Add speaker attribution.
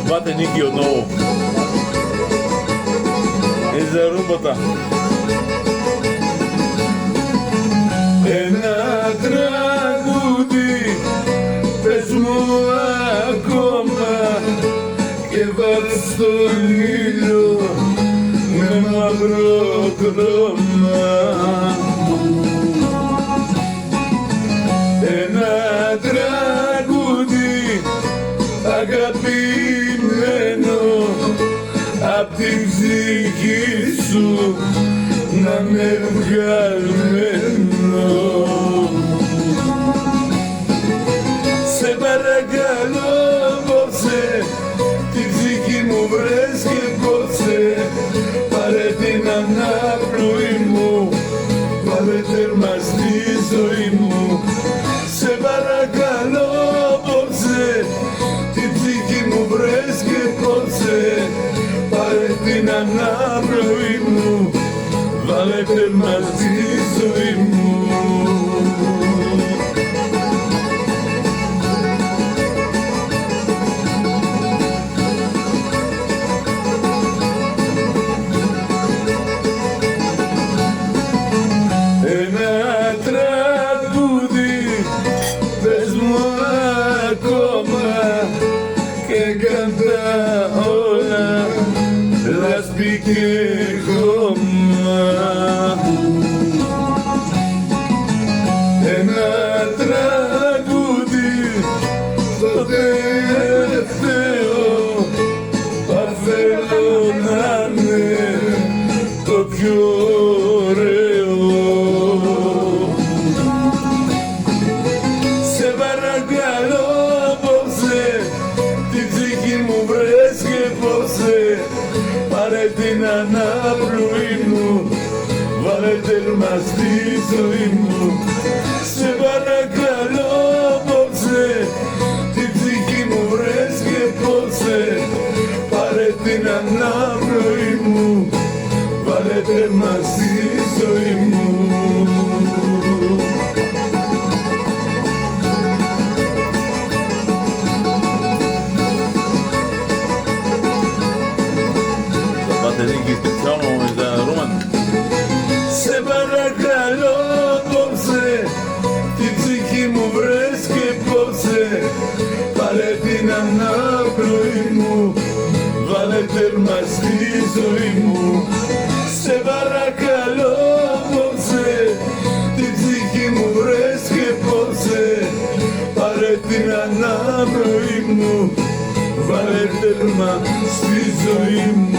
Speaker 1: πάτε Νίκιο Νόου. Είσαι ρούμποτα. Ένα τραγούδι πες μου ακόμα και βάλ' στον ήλιο με μαύρο χρώμα. Ένα τραγούδι αγαπημένο απ' την ψυχή σου να με βγαλμένο. Σε παρακαλώ απόψε την ψυχή μου βρες και πόψε, πάρε την αναπνοή μου, βάλε τέρμα στη ζωή μου. Σε παρακαλώ απόψε την ψυχή μου βρες και πόψε, πάρε την αναπνοή μου, βάλε τέρμα στη ζωή μου. Ένα τραγούδι πες μου ακόμα και κάντα όλα λάσπη και χώμα. Ένα τραγούδι το τελευταίο θέλω να είναι το πιο ωραίο. Σε παρακαλώ απόψε την ψυχή μου βρες και πόψε, πάρε την αναπνοή μου, βάλε τέρμα στη ζωή μου. Σε παρακαλώ απόψε την ψυχή μου βρες και πόψε, πάρε την αναπνοή μου, βάλε τέρμα στη ζωή μου. Σε παρακαλώ απόψε την ψυχή μου βρες και πόψε, πάρε την αναπνοή μου, βάλε τέρμα στη ζωή μου. Σε παρακαλώ απόψε την ψυχή μου βρες και πόψε, πάρε την αναπνοή μου, βάλε τέρμα στη ζωή μου.